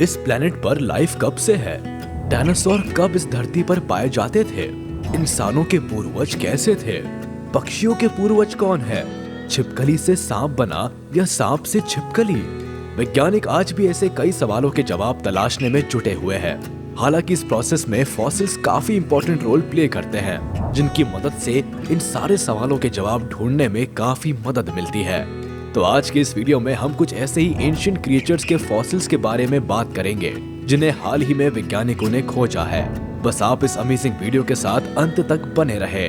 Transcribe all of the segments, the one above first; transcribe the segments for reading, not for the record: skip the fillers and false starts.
इस प्लेनेट पर लाइफ कब से है? डायनासोर कब इस धरती पर पाए जाते थे? इंसानों के पूर्वज कैसे थे? पक्षियों के पूर्वज कौन है? छिपकली से सांप बना या सांप से छिपकली? वैज्ञानिक आज भी ऐसे कई सवालों के जवाब तलाशने में जुटे हुए हैं। हालांकि इस प्रोसेस में फॉसिल्स काफी इंपॉर्टेंट रोल प्ले करते हैं, जिनकी मदद से इन सारे सवालों के जवाब ढूंढने में काफी मदद मिलती है। तो आज के इस वीडियो में हम कुछ ऐसे ही एंशिएंट क्रिएचर्स के फॉसिल्स के बारे में बात करेंगे, जिन्हें हाल ही में वैज्ञानिकों ने खोजा है। बस आप इस अमेजिंग वीडियो के साथ अंत तक बने रहे।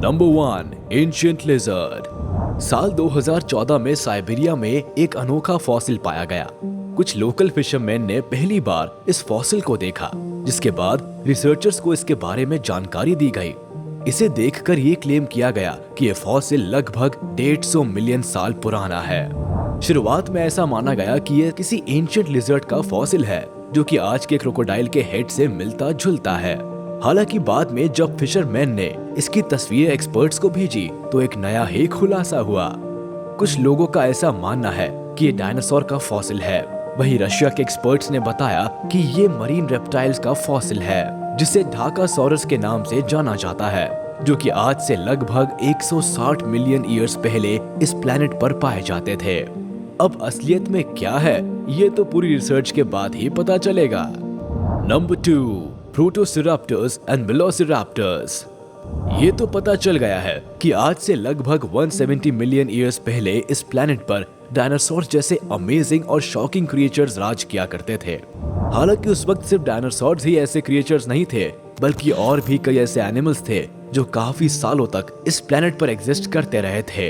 Number 1, ancient lizard. साल 2014 में साइबेरिया में एक अनोखा फॉसिल पाया गया। कुछ लोकल फिशरमैन ने पहली बार इस फॉसिल को देखा, जिसके बाद रिसर्चर्स को इसके बारे में जानकारी दी गई। इसे देखकर ये क्लेम किया गया कि ये फॉसिल लगभग 150 मिलियन साल पुराना है। शुरुआत में ऐसा माना गया कि ये किसी एंशिएंट लिजर्ड का फॉसिल है, जो कि आज के क्रोकोडाइल के हेड से मिलता जुलता है। हालांकि बाद में जब फिशरमैन ने इसकी तस्वीरें एक्सपर्ट्स को भेजी, तो एक नया ही खुलासा हुआ। कुछ लोगों का ऐसा मानना है कि ये डायनासोर का फॉसिल है। वहीं रशिया के एक्सपर्ट्स ने बताया कि ये मरीन रेप्टाइल्स का फॉसिल है, जिसे ढाकासोरस के नाम से जाना जाता है, जो कि आज से लगभग 160 मिलियन ईयर्स पहले इस प्लेनेट पर पाए जाते थे। अब असलियत में क्या है, ये तो पूरी रिसर्च के बाद ही पता चलेगा। Number 2, protoceratops and velociraptors. ये तो पता चल गया है कि आज से लगभग 170 मिलियन ईयर्स पहले इस प्लेनेट पर डायनासोर जैसे अमेजिंग और शॉकिंग क्रिएचर्स राज किया करते थे। हालांकि उस वक्त सिर्फ डायनासोर्स ही ऐसे क्रिएचर्स नहीं थे, बल्कि और भी कई ऐसे एनिमल्स थे जो काफी सालों तक इस प्लेनेट पर एग्जिस्ट करते रहे थे।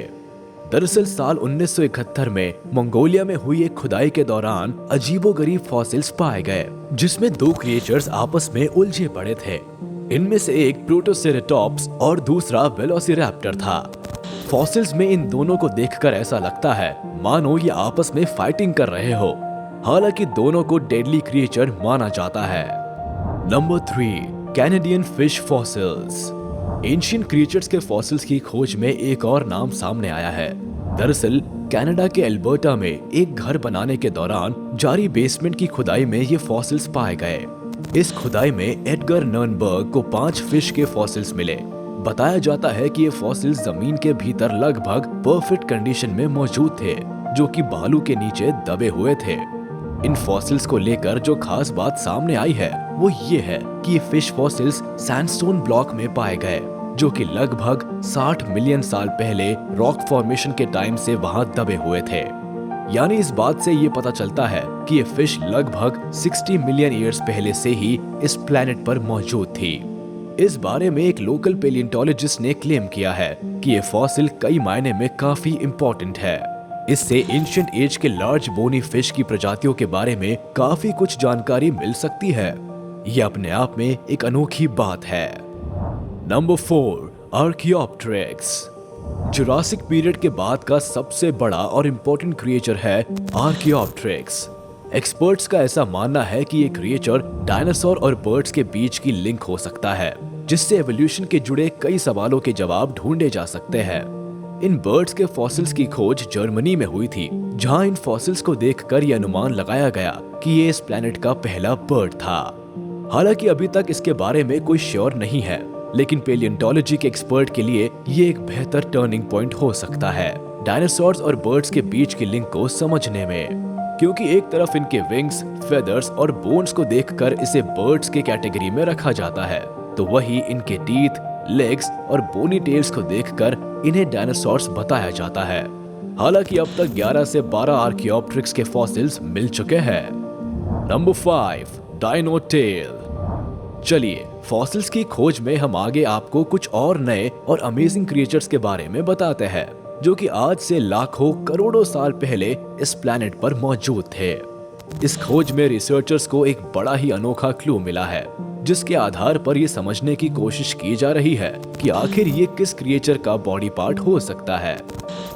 दरअसल साल 1971 में मंगोलिया में हुई एक खुदाई के दौरान अजीबोगरीब फॉसिल्स पाए गए, जिसमें 2 क्रिएचर्स आपस में उलझे पड़े थे। इनमें से एक प्रोटोसेरेटॉप्स और दूसरा वेलोसिरैप्टर था। फॉसिल्स में इन दोनों को देखकर ऐसा लगता है मानो ये आपस में फाइटिंग कर रहे हो। हालांकि दोनों को डेडली क्रिएचर माना जाता है। Number 3, Canadian fish fossils. Ancient creatures के फॉसिल्स की खोज में एक और नाम सामने आया है। दरअसल कनाडा के एल्बर्टा में एक घर बनाने के दौरान जारी बेसमेंट की खुदाई में ये फॉसिल्स पाए गए। इस खुदाई में एडगर नर्नबर्ग को 5 फिश के फॉसिल्स मिले। बताया जाता है कि ये फॉसिल्स जमीन के भीतर लगभग परफेक्ट कंडीशन में मौजूद थे, जो कि बालू के नीचे दबे हुए थे। इन फॉसिल्स को लेकर जो खास बात सामने आई है, वो ये है कि ये फिश फॉसिल्स सैंडस्टोन ब्लॉक में पाए गए, जो कि लगभग 60 मिलियन साल पहले रॉक फॉर्मेशन के टाइम से वहां दबे हुए थे। यानी इस बात से ये पता चलता है कि ये फिश लगभग 60 मिलियन ईयर्स पहले से ही इस प्लेनेट पर मौजूद थी। इस बारे में एक लोकल पेलियोंटोलॉजिस्ट ने क्लेम किया है कि ये फॉसिल कई मायने में काफी इम्पोर्टेंट है। इससे एंशिएंट एज के लार्ज बोनी फिश की प्रजातियों के बारे में काफी कुछ जानकारी मिल सकती है। ये अपने आप में एक अनोखी बात है। Number 4, Archaeopteryx. जुरासिक पीरियड के बाद का सबसे बड़ा और इम्पोर्टेंट क्रिएचर है आर्कियोप्टेरिक्स। एक्सपर्ट्स का ऐसा मानना है कि ये क्रिएचर डायनासोर और बर्ड्स के बीच की लिंक हो सकता है, जिससे एवोल्यूशन के जुड़े कई सवालों के जवाब ढूंढे जा सकते हैं। इन बर्ड्स के फॉसिल्स की खोज जर्मनी में हुई थी, जहां इन फॉसिल्स को देखकर ये अनुमान लगाया गया कि ये इस प्लेनेट का पहला बर्ड था। हालांकि अभी तक इसके बारे में कोई श्योर नहीं है, लेकिन पेलियोंटोलॉजी के एक्सपर्ट के लिए ये एक बेहतर टर्निंग पॉइंट हो सकता है डायनासोर्स और बर्ड्स के बीच की लिंक को समझने में। क्योंकि एक तरफ इनके विंग्स, फेदर्स और बोन्स को देखकर इसे बर्ड्स के कैटेगरी में रखा जाता है, तो वही इनके टीथ, लेग्स और बोनी टेल्स को देखकर इन्हें डायनासोर्स बताया जाता है। हालांकि अब तक 11 से 12 आर्कियोप्टेरिक्स के फॉसिल्स मिल चुके हैं। नंबर 5, डायनोटेल। चलिए, फॉसिल्स की खोज में हम आगे आपको कुछ और नए और अमेजिंग क्रिएचर्स के बारे में बताते हैं, जो कि आज से लाखों करोड़ों साल पहले इस प्लेनेट पर मौजूद थे। इस खोज में रिसर्चर्स को एक बड़ा ही अनोखा क्लू मिला है, जिसके आधार पर ये समझने की कोशिश की जा रही है कि आखिर ये किस क्रिएचर का बॉडी पार्ट हो सकता है।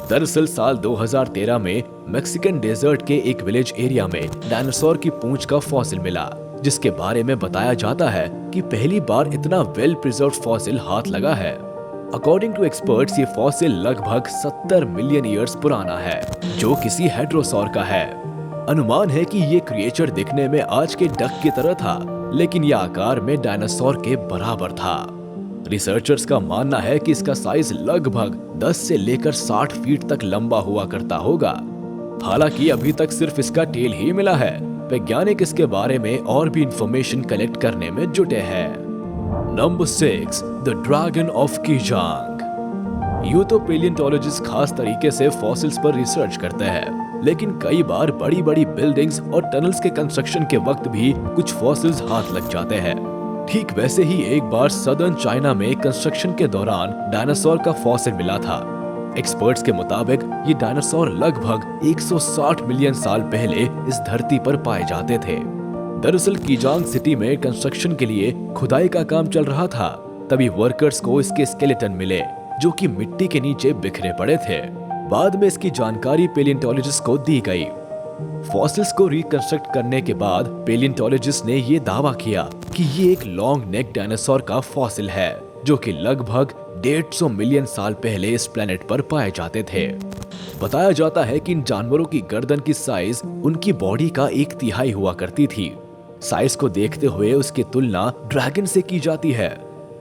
दरअसल साल 2013 में मैक्सिकन डेजर्ट के एक विलेज एरिया में डायनासोर की पूंछ का फॉसिल मिला, जिसके बारे में बताया जाता है कि पहली बार इतना वेल प्रिजर्व्ड फॉसिल हाथ लगा है। अकॉर्डिंग टू एक्सपर्ट्स, ये फॉसिल लगभग 70 मिलियन ईयर्स पुराना है, जो किसी हेड्रोसॉर का है। अनुमान है कि ये क्रिएचर दिखने में आज के डक की तरह था, लेकिन यह आकार में डायनासोर के बराबर था। रिसर्चर्स का मानना है कि इसका साइज लगभग 10 से लेकर 60 फीट तक लंबा हुआ करता होगा। हालांकि अभी तक सिर्फ इसका टेल ही मिला है। वैज्ञानिक इसके बारे में और भी इंफॉर्मेशन कलेक्ट करने में जुटे हैं। Number 6, the dragon of Qijiang. यूं तो पेलियोंटोलॉजिस्ट खास तरीके से फॉसिल्स पर रिसर्च करते हैं, लेकिन कई बार बड़ी बड़ी बिल्डिंग्स और टनल्स के कंस्ट्रक्शन के वक्त भी कुछ फॉसिल्स हाथ लग जाते हैं। ठीक वैसे ही एक बार सदर्न चाइना में कंस्ट्रक्शन के दौरान डायनासोर का फॉसिल मिला था। एक्सपर्ट्स के मुताबिक ये डायनासोर लगभग 160 मिलियन साल पहले इस धरती पर पाए जाते थे। दरअसल कीजांग सिटी में कंस्ट्रक्शन के लिए खुदाई का काम चल रहा था। तभी वर्कर्स को इसके स्केलेटन मिले, जो कि मिट्टी के नीचे बिखरे पड़े थे। बाद में इसकी जानकारी पेलियोंटोलॉजिस्ट को दी गई। फॉसिल्स को रिकंस्ट्रक्ट करने के बाद पेलियोंटोलॉजिस्ट ने ये दावा किया कि ये एक लॉन्ग नेक डायनासोर का फॉसिल है, जो कि लगभग 150 मिलियन साल पहले इस प्लेनेट पर पाए जाते थे। बताया जाता है कि इन जानवरों की गर्दन की साइज उनकी बॉडी का 1/3 हुआ करती थी। साइज को देखते हुए उसकी तुलना ड्रैगन से की जाती है।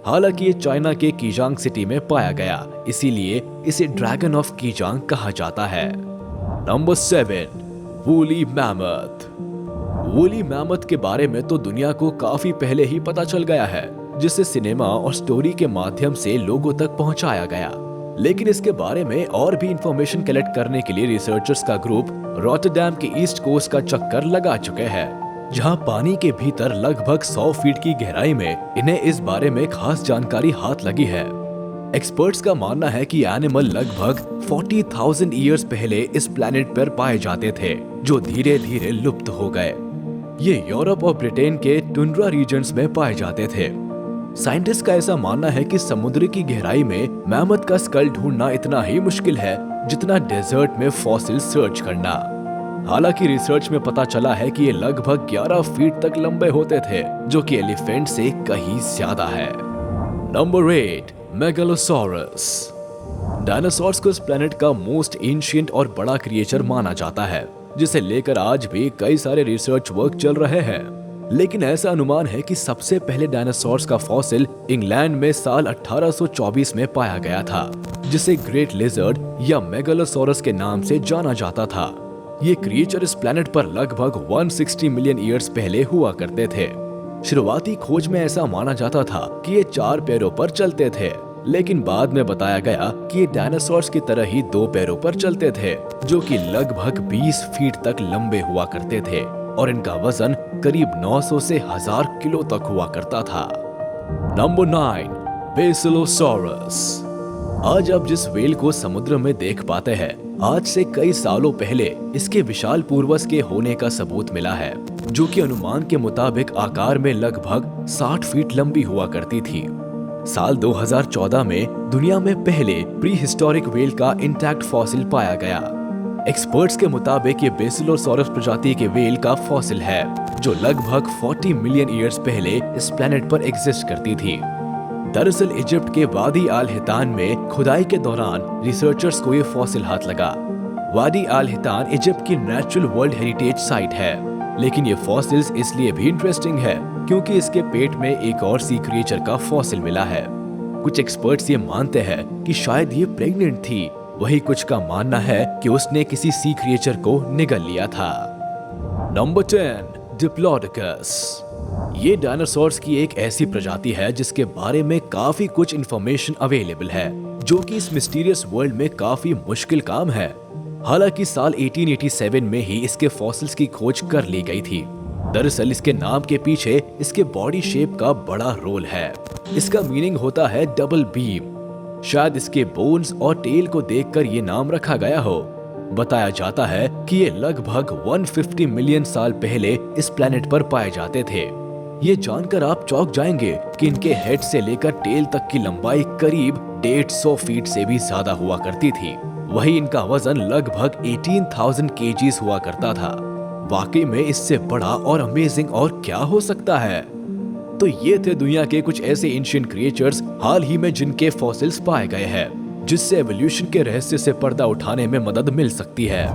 हालांकि ये चाइना के कीजांग सिटी में पाया गया, इसीलिए इसे ड्रैगन ऑफ कीजांग कहा जाता है। Number 7, woolly mammoth. Woolly mammoth के बारे में तो दुनिया को काफी पहले ही पता चल गया है, जिसे सिनेमा और स्टोरी के माध्यम से लोगों तक पहुंचाया गया। लेकिन इसके बारे में और भी इंफॉर्मेशन कलेक्ट करने के लिए रिसर्चर्स का ग्रुप रॉटरडैम के ईस्ट कोस्ट का चक्कर लगा चुके हैं, जहां पानी के भीतर लगभग 100 फीट की गहराई में इन्हें इस बारे में खास जानकारी हाथ लगी है। एक्सपर्ट्स का मानना है कि एनिमल लगभग 40,000 ईयर्स पहले इस प्लेनेट पर पाए जाते थे, जो धीरे धीरे लुप्त हो गए। ये यूरोप और ब्रिटेन के टुंड्रा रीजन्स में पाए जाते थे। साइंटिस्ट का ऐसा मानना है कि समुद्र की गहराई में मैमथ का स्कल ढूंढना इतना ही मुश्किल है जितना डेजर्ट में फॉसिल सर्च करना। हालांकि रिसर्च में पता चला है कि ये लगभग 11 फीट तक लंबे होते थे, जो कि एलिफेंट से कहीं ज्यादा है। Number 8, megalosaurus. डायनासोर्स को इस प्लेनेट का मोस्ट एंशिएंट और बड़ा क्रिएचर माना जाता है, जिसे लेकर आज भी कई सारे रिसर्च वर्क चल रहे हैं। लेकिन ऐसा अनुमान है कि सबसे पहले डायनासोर्स का फॉसिल इंग्लैंड में साल 1824 में पाया गया था, जिसे ग्रेट लिजर्ड या मेगालोसॉरस के नाम से जाना जाता था। ये क्रिएचर इस प्लेनेट पर लगभग 160 मिलियन ईयर्स पहले हुआ करते थे। शुरुआती खोज में ऐसा माना जाता था कि ये 4 पैरों पर चलते थे, लेकिन बाद में बताया गया कि ये डायनासोर्स की तरह ही 2 पैरों पर चलते थे, जो कि लगभग 20 फीट तक लंबे हुआ करते थे और इनका वजन करीब 900 से 1000 किलो तक हुआ करता था। नंबर 9, बेसिलोसॉरस। आज आप जिस व्हेल को समुद्र में देख पाते हैं, आज से कई सालों पहले इसके विशाल पूर्वज के होने का सबूत मिला है, जो कि अनुमान के मुताबिक आकार में लगभग 60 फीट लंबी हुआ करती थी। साल 2014 में दुनिया में पहले प्री हिस्टोरिक व्हेल का इंटैक्ट फॉसिल पाया गया। एक्सपर्ट्स के मुताबिक ये बेसिलोसॉरस प्रजाति के व्हेल का फॉसिल है, जो लगभग 40 मिलियन ईयर्स पहले इस प्लेनेट पर एग्जिस्ट करती थी। दरअसल इजिप्ट के वादी आल हितान में खुदाई के दौरान रिसर्चर्स को ये फॉसिल हाथ लगा। वादी आल हितान इजिप्ट की नेचुरल वर्ल्ड हेरिटेज साइट है, लेकिन ये फॉसिल्स इसलिए भी इंटरेस्टिंग है क्योंकि इसके पेट में एक और सी क्रिएचर का फॉसिल मिला है। कुछ एक्सपर्ट्स ये मानते हैं कि शायद ये प्रेग्नेंट थी, वही कुछ का मानना है कि उसने किसी सी क्रिएचर को निगल लिया था। Number 10, Diplodocus. ये डायनासोर्स की एक ऐसी प्रजाति है जिसके बारे में काफी कुछ इंफॉर्मेशन अवेलेबल है, जो कि इस मिस्टीरियस वर्ल्ड में काफी मुश्किल काम है। हालांकि साल 1887 में ही इसके फॉसिल्स की खोज कर ली गई थी। दरअसल इसके नाम के पीछे इसके बॉडी शेप का बड़ा रोल है। इसका मीनिंग होता है डबल बीम। शायद इसके बोन्स और टेल को देखकर ये नाम रखा गया हो। बताया जाता है कि ये लगभग 150 मिलियन साल पहले इस प्लेनेट पर पाए जाते थे। ये जानकर आप चौंक जाएंगे कि इनके हेड से लेकर टेल तक की लंबाई करीब 150 फीट से भी ज्यादा हुआ करती थी। वही इनका वजन लगभग 18,000 केजीज हुआ करता था। वाकई में इससे बड़ा और अमेजिंग और क्या हो सकता है। तो ये थे दुनिया के कुछ ऐसे एंशिएंट क्रिएचर्स हाल ही में जिनके फॉसिल्स पाए गए हैं, जिससे एवोल्यूशन के रहस्य से पर्दा उठाने में मदद मिल सकती है।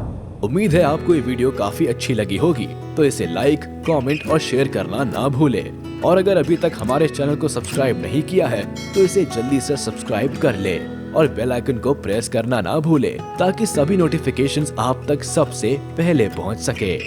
उम्मीद है आपको ये वीडियो काफी अच्छी लगी होगी, तो इसे लाइक, कमेंट और शेयर करना ना भूलें। और अगर अभी तक हमारे चैनल को सब्सक्राइब नहीं किया है तो इसे जल्दी से सब्सक्राइब कर ले और बेल आइकन को प्रेस करना ना भूलें ताकि सभी नोटिफिकेशंस आप तक सबसे पहले पहुंच सके।